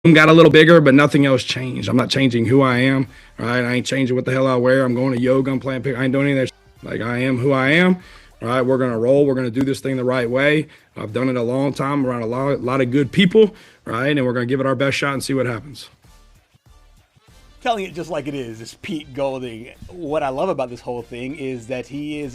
got a little bigger, but nothing else changed. I'm not changing who I am, right? I ain't changing what the hell I wear. I'm going to yoga, I'm playing pick. I ain't doing any of that. Like, I am who I am, right? We're going to roll. We're going to do this thing the right way. I've done it a long time around a lot of good people, right? And we're going to give it our best shot and see what happens. Telling it just like it is Pete Golding. What I love about this whole thing is that he is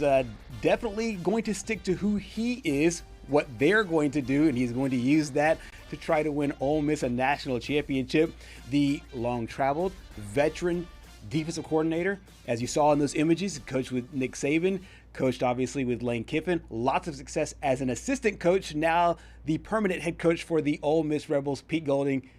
definitely going to stick to who he is, what they're going to do, and he's going to use that to try to win Ole Miss a national championship. The long-traveled veteran defensive coordinator, as you saw in those images, coached with Nick Saban, coached obviously with Lane Kiffin, lots of success as an assistant coach. Now the permanent head coach for the Ole Miss Rebels, Pete Golding,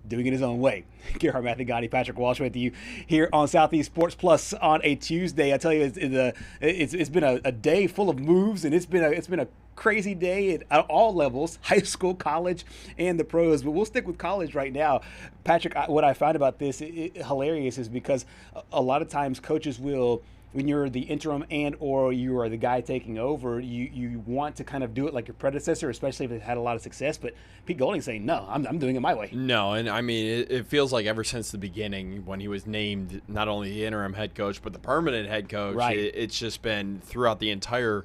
doing it his own way. Gerhard Mathangani, Patrick Walsh with you here on Southeast Sports Plus on a Tuesday. I tell you, it's been a day full of moves, and it's been a crazy day at all levels, high school, college, and the pros. But we'll stick with college right now. Patrick, what I found about this hilarious is because a lot of times coaches will, when you're the interim and or you are the guy taking over, you want to kind of do it like your predecessor, especially if it had a lot of success. But Pete Golding's saying, no, I'm doing it my way. No, and I mean, it feels like ever since the beginning when he was named not only the interim head coach, but the permanent head coach, right. It's just been throughout the entire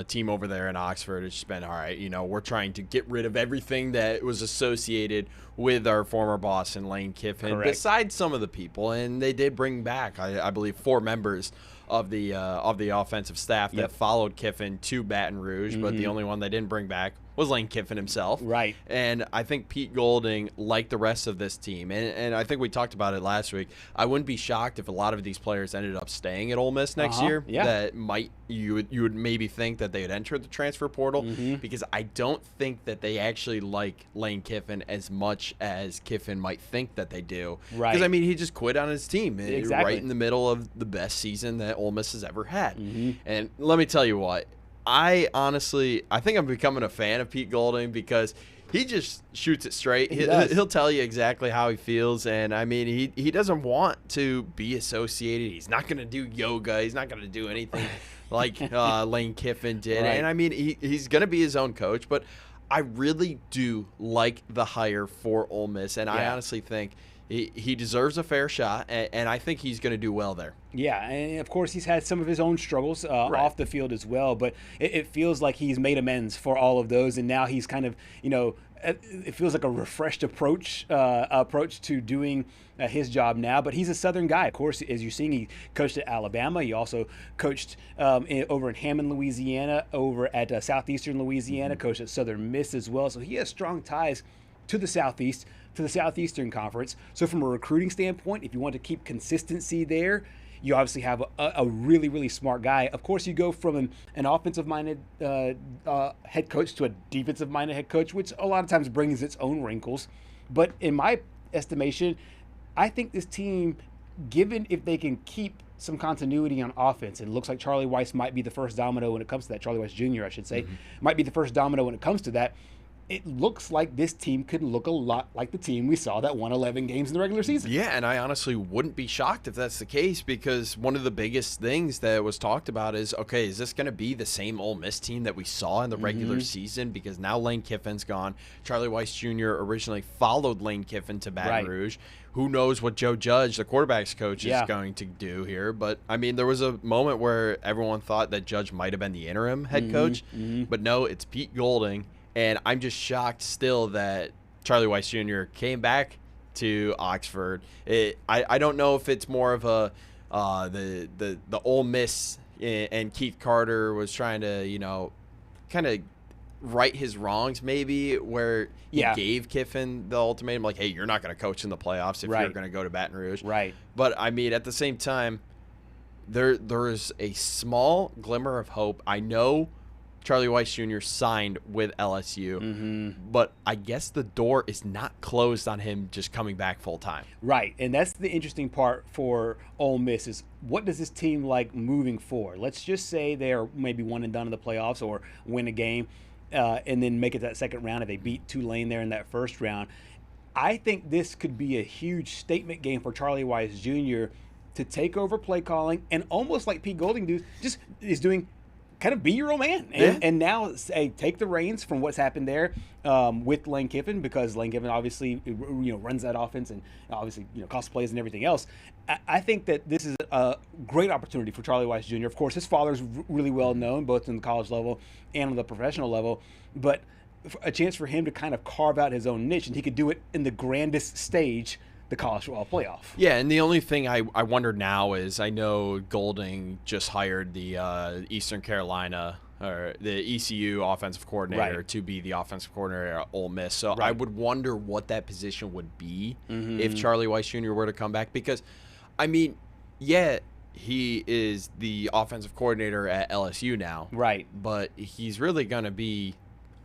team over there in Oxford. It's just been, all right, we're trying to get rid of everything that was associated with our former boss in Lane Kiffin, correct, besides some of the people. And they did bring back, I believe, 4 members of the offensive staff that followed Kiffin to Baton Rouge, but the only one they didn't bring back was Lane Kiffin himself. Right. And I think Pete Golding, like the rest of this team, and I think we talked about it last week, I wouldn't be shocked if a lot of these players ended up staying at Ole Miss next year. Yeah. That you would maybe think that they had entered the transfer portal, because I don't think that they actually like Lane Kiffin as much as Kiffin might think that they do. Right. Because, I mean, he just quit on his team Exactly. right in the middle of the best season that Ole Miss has ever had. And let me tell you what, I think I'm becoming a fan of Pete Golding because he just shoots it straight. He'll tell you exactly how he feels, and I mean, he doesn't want to be associated. He's not going to do yoga. He's not going to do anything like Lane Kiffin did. Right. And I mean, he's going to be his own coach, but I really do like the hire for Ole Miss, and I honestly think he deserves a fair shot, and I think he's going to do well there. Yeah, and of course he's had some of his own struggles off the field as well, but it feels like he's made amends for all of those, and now he's kind of, it feels like a refreshed approach to doing his job now. But he's a Southern guy, of course. As you're seeing, he coached at Alabama. He also coached over in Hammond, Louisiana, over at Southeastern Louisiana, coached at Southern Miss as well. So he has strong ties to the Southeast, to the Southeastern Conference. So from a recruiting standpoint, if you want to keep consistency there, you obviously have a really, really smart guy. Of course, you go from an offensive-minded head coach to a defensive-minded head coach, which a lot of times brings its own wrinkles. But in my estimation, I think this team, given if they can keep some continuity on offense, and it looks like Charlie Weis might be the first domino when it comes to that, Charlie Weis Jr., I should say, might be the first domino when it comes to that. It looks like this team could look a lot like the team we saw that won 11 games in the regular season. Yeah, and I honestly wouldn't be shocked if that's the case, because one of the biggest things that was talked about is, okay, is this going to be the same Ole Miss team that we saw in the regular season? Because now Lane Kiffin's gone. Charlie Weis Jr. originally followed Lane Kiffin to Baton Rouge. Who knows what Joe Judge, the quarterback's coach, is going to do here. But, I mean, there was a moment where everyone thought that Judge might have been the interim head coach. But no, it's Pete Golding. And I'm just shocked still that Charlie Weis Jr. came back to Oxford. I don't know if it's more of a the Ole Miss and Keith Carter was trying to kind of right his wrongs, maybe, where he gave Kiffin the ultimatum, like, hey, you're not going to coach in the playoffs if you're going to go to Baton Rouge. Right. But I mean, at the same time, there is a small glimmer of hope. I know Charlie Weis Jr. signed with LSU, but I guess the door is not closed on him just coming back full time. Right, and that's the interesting part for Ole Miss is what does this team like moving forward? Let's just say they are maybe one and done in the playoffs or win a game and then make it that second round if they beat Tulane there in that first round. I think this could be a huge statement game for Charlie Weis Jr. to take over play calling and almost like Pete Golding is doing kind of be your own man. And now say, take the reins from what's happened there with Lane Kiffin, because Lane Kiffin obviously runs that offense and obviously calls plays and everything else. I think that this is a great opportunity for Charlie Weis Jr. Of course, his father's really well known, both in the college level and on the professional level, but a chance for him to kind of carve out his own niche, and he could do it in the grandest stage, the college football playoff. Yeah, and the only thing I wonder now is, I know Golding just hired the Eastern Carolina or the ECU offensive coordinator to be the offensive coordinator at Ole Miss. So I would wonder what that position would be if Charlie Weis Jr. were to come back, because, I mean, yeah, he is the offensive coordinator at LSU now. Right. But he's really going to be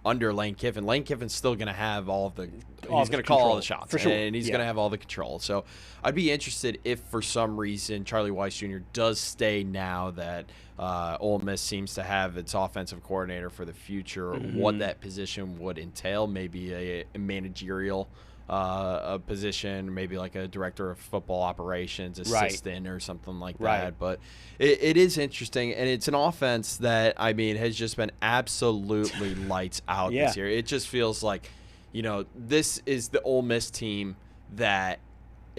under Lane Kiffin. Lane Kiffin's still going to have he's going to call all the shots. For sure. And he's going to have all the control. So I'd be interested if for some reason Charlie Weis Jr. does stay now that Ole Miss seems to have its offensive coordinator for the future, what that position would entail. Maybe a managerial a position, maybe like a director of football operations assistant or something like that. But it is interesting, and it's an offense that, I mean, has just been absolutely lights out this year. It just feels like, this is the Ole Miss team that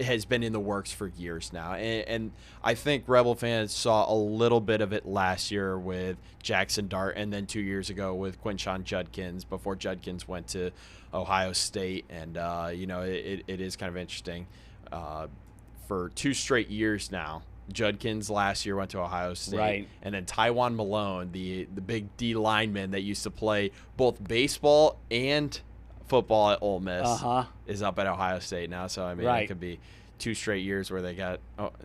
has been in the works for years now. And I think Rebel fans saw a little bit of it last year with Jackson Dart, and then 2 years ago with Quinshon Judkins before Judkins went to Ohio State. And, it is kind of interesting. For 2 straight years now, Judkins last year went to Ohio State. And then Tywan Malone, the big D lineman that used to play both baseball and football at Ole Miss, is up at Ohio State now. So, I mean, it could be 2 straight years where they got,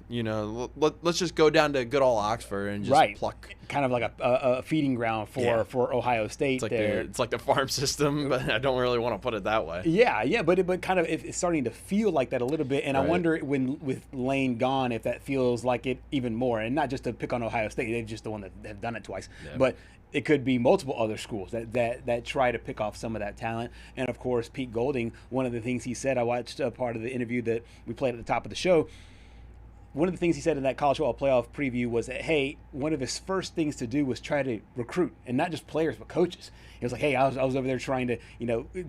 let's just go down to good old Oxford and just pluck. Kind of like a feeding ground for Ohio State. It's like the farm system, but I don't really want to put it that way. Yeah, but kind of it's starting to feel like that a little bit. And I wonder with Lane gone, if that feels like it even more. And not just to pick on Ohio State, they're just the one that have done it twice. But it could be multiple other schools that try to pick off some of that talent. And, of course, Pete Golding, one of the things he said, I watched a part of the interview that we played at the top of the show. One of the things he said in that college football playoff preview was that, hey, one of his first things to do was try to recruit, and not just players, but coaches. He was like, hey, I was over there trying to,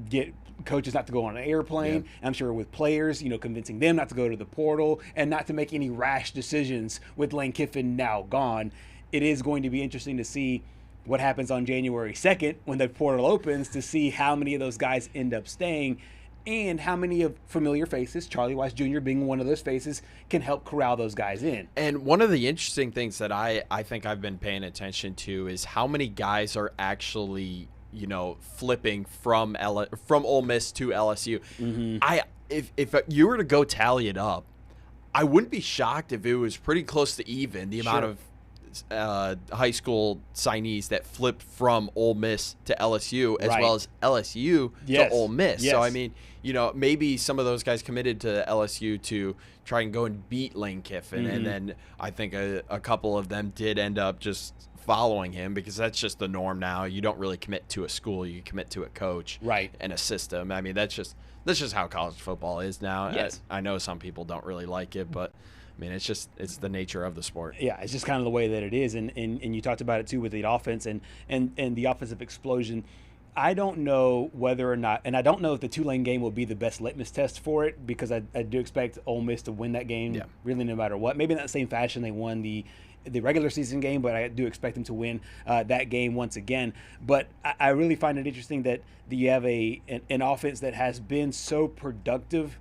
get coaches not to go on an airplane. I'm sure with players, convincing them not to go to the portal and not to make any rash decisions with Lane Kiffin now gone. It is going to be interesting to see what happens on January 2nd when the portal opens, to see how many of those guys end up staying and how many of familiar faces, Charlie Weis Jr. being one of those faces, can help corral those guys in. And one of the interesting things that I think I've been paying attention to is how many guys are actually, flipping from Ole Miss to LSU. If you were to go tally it up, I wouldn't be shocked if it was pretty close to even the amount of high school signees that flipped from Ole Miss to LSU, as well as LSU to Ole Miss. So, I mean, maybe some of those guys committed to LSU to try and go and beat Lane Kiffin. And then I think a couple of them did end up just following him, because that's just the norm now. You don't really commit to a school, you commit to a coach and a system. I mean, that's just how college football is now. I know some people don't really like it, but I mean, it's the nature of the sport. Yeah, it's just kind of the way that it is. And you talked about it too with the offense and the offensive explosion. I don't know whether or not, and I don't know if the Tulane game will be the best litmus test for it, because I do expect Ole Miss to win that game really no matter what. Maybe in that same fashion they won the regular season game, but I do expect them to win that game once again. But I really find it interesting that you have an offense that has been so productive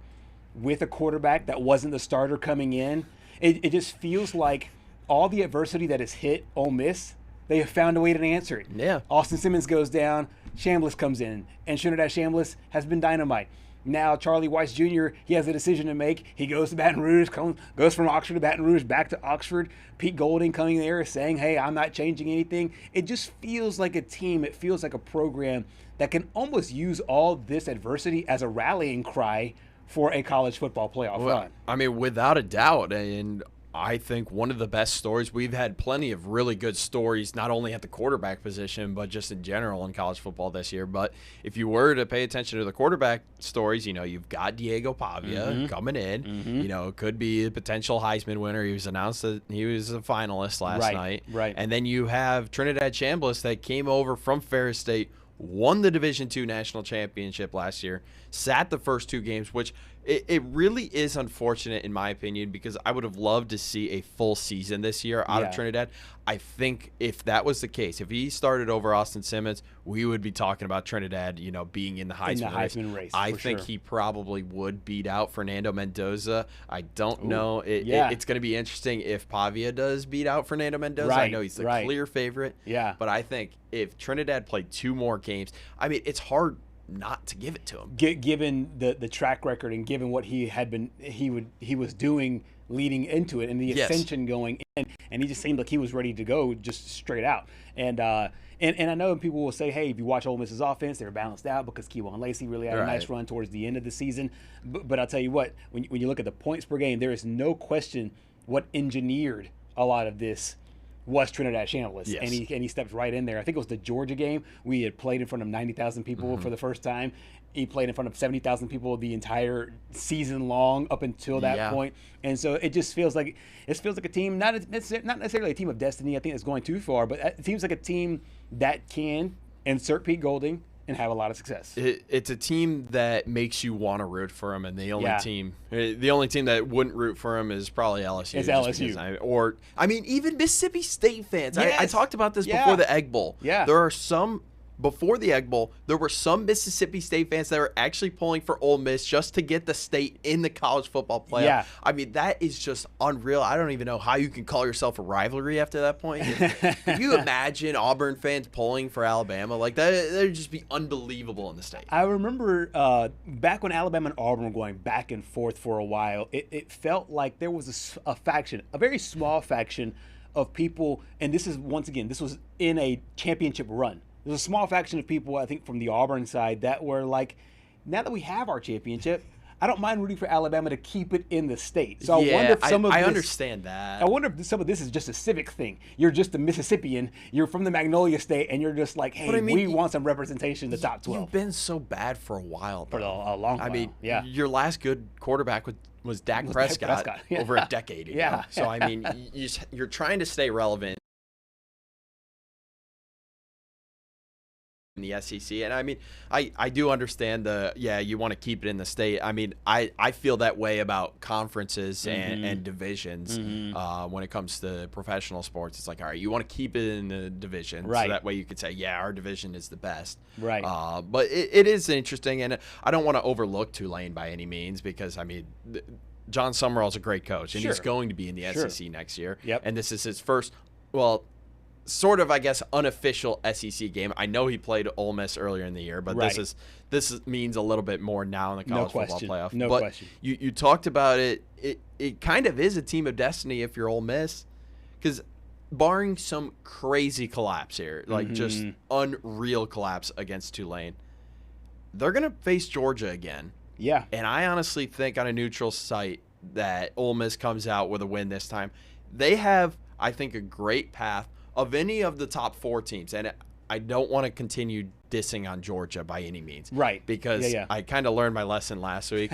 with a quarterback that wasn't the starter coming in. It just feels like all the adversity that has hit Ole Miss, they have found a way to answer it. Yeah. Austin Simmons goes down, Chambliss comes in, and Trinidad Chambliss has been dynamite. Now Charlie Weis Jr., he has a decision to make. He goes to Baton Rouge, goes from Oxford to Baton Rouge, back to Oxford. Pete Golding coming there saying, hey, I'm not changing anything. It just feels like a team. It feels like a program that can almost use all this adversity as a rallying cry for a college football playoff run. I mean, without a doubt. And I think one of the best stories, we've had plenty of really good stories, not only at the quarterback position, but just in general in college football this year. But if you were to pay attention to the quarterback stories, you've got Diego Pavia coming in. Could be a potential Heisman winner. He was announced that he was a finalist last night. Right. And then you have Trinidad Chambliss that came over from Ferris State, won the Division II national championship last year, sat the first 2 games, which it really is unfortunate in my opinion, because I would have loved to see a full season this year out of Trinidad. I think if that was the case, if he started over Austin Simmons, we would be talking about Trinidad, being in the Heisman race. I think he probably would beat out Fernando Mendoza. I don't know. It's going to be interesting if Pavia does beat out Fernando Mendoza. I know he's the clear favorite. Yeah. But I think if Trinidad played 2 more games, it's hard not to give it to him. Given the track record and given what he was doing leading into it and the ascension going in, and he just seemed like he was ready to go just straight out. And I know people will say, hey, if you watch Ole Miss's offense, they're balanced out because Kewan Lacey really had a nice run towards the end of the season. But I'll tell you what, when you look at the points per game, there is no question what engineered a lot of this was Trinidad Chambliss. Yes. And he stepped right in there. I think it was the Georgia game. We had played in front of 90,000 people for the first time. He played in front of 70,000 people the entire season long up until that point. And so it just feels like a team, not necessarily a team of destiny. I think it's going too far, but it seems like a team that can insert Pete Golding and have a lot of success. It's a team that makes you want to root for them, and the only team that wouldn't root for them is probably LSU. It's LSU. Even Mississippi State fans. Yes. I talked about this before the Egg Bowl. Yeah. There are some. Before the Egg Bowl, there were some Mississippi State fans that were actually pulling for Ole Miss just to get the state in the college football playoff. Yeah. That is just unreal. I don't even know how you can call yourself a rivalry after that point. If you imagine Auburn fans pulling for Alabama, like that would just be unbelievable in the state. I remember back when Alabama and Auburn were going back and forth for a while, it felt like there was a faction, a very small faction of people, and this was in a championship run. There's a small faction of people, I think, from the Auburn side that were like, now that we have our championship, I don't mind rooting for Alabama to keep it in the state. So I wonder if some of this, I understand that. I wonder if some of this is just a civic thing. You're just a Mississippian. You're from the Magnolia State, and you're just like, hey, we want some representation in the top 12. You've been so bad for a while, for a long while. Your last good quarterback was Dak Prescott over a decade ago. Yeah. So, you're trying to stay relevant in the SEC, and I do understand you want to keep it in the state. I feel that way about conferences and divisions when it comes to professional sports. It's like, all right, you want to keep it in the division, so that way you could say, our division is the best. Right. But it is interesting, and I don't want to overlook Tulane by any means, because John Summerall's a great coach, and he's going to be in the SEC next year. Yep. And this is his first, sort of, I guess, unofficial SEC game. I know he played Ole Miss earlier in the year, but this means a little bit more now in the college football playoff. No question. You talked about it. It kind of is a team of destiny if you're Ole Miss, because barring some crazy collapse here, like just unreal collapse against Tulane, they're going to face Georgia again. Yeah. And I honestly think on a neutral site that Ole Miss comes out with a win this time. They have, I think, a great path of any of the top 4 teams. And I don't want to continue dissing on Georgia by any means. Right. Because I kind of learned my lesson last week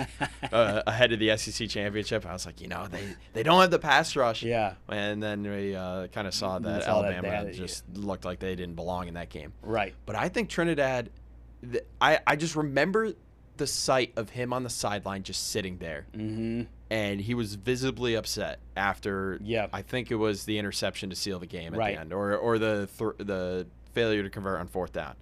ahead of the SEC championship. I was like, they don't have the pass rush. Yeah. And then we kind of saw that Alabama just looked like they didn't belong in that game. Right. But I think Trinidad, I just remember the sight of him on the sideline just sitting there. Mm-hmm. And he was visibly upset after, I think it was the interception to seal the game at the end, or the failure to convert on 4th down.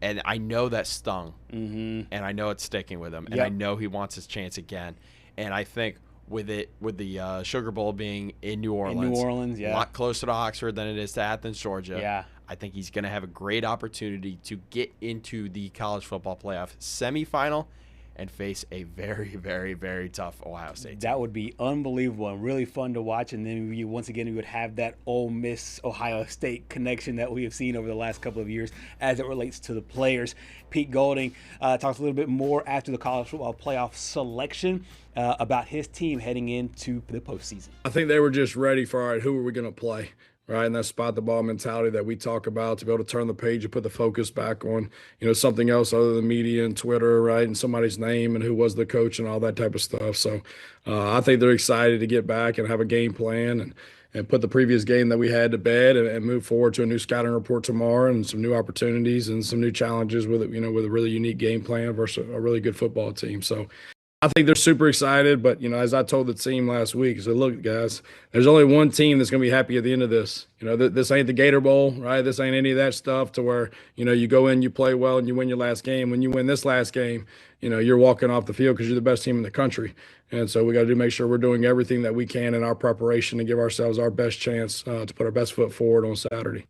And I know that stung, and I know it's sticking with him, and I know he wants his chance again. And I think with the Sugar Bowl being in New Orleans, a lot closer to Oxford than it is to Athens, Georgia. I think he's going to have a great opportunity to get into the college football playoff semifinal. and face a very, very, very tough Ohio State team. That would be unbelievable and really fun to watch. And then once again, we would have that Ole Miss Ohio State connection that we have seen over the last couple of years as it relates to the players. Pete Golding talks a little bit more after the college football playoff selection about his team heading into the postseason. I think they were just ready for, all right, who are we going to play? Right, and that spot the ball mentality that we talk about, to be able to turn the page and put the focus back on, something else other than media and Twitter, right, and somebody's name and who was the coach and all that type of stuff. So I think they're excited to get back and have a game plan and put the previous game that we had to bed and move forward to a new scouting report tomorrow and some new opportunities and some new challenges with it, with a really unique game plan versus a really good football team. So I think they're super excited, but, as I told the team last week, I said, look, guys, there's only one team that's going to be happy at the end of this. This ain't the Gator Bowl, right? This ain't any of that stuff to where, you go in, you play well, and you win your last game. When you win this last game, you're walking off the field because you're the best team in the country. And so we got to make sure we're doing everything that we can in our preparation to give ourselves our best chance to put our best foot forward on Saturday.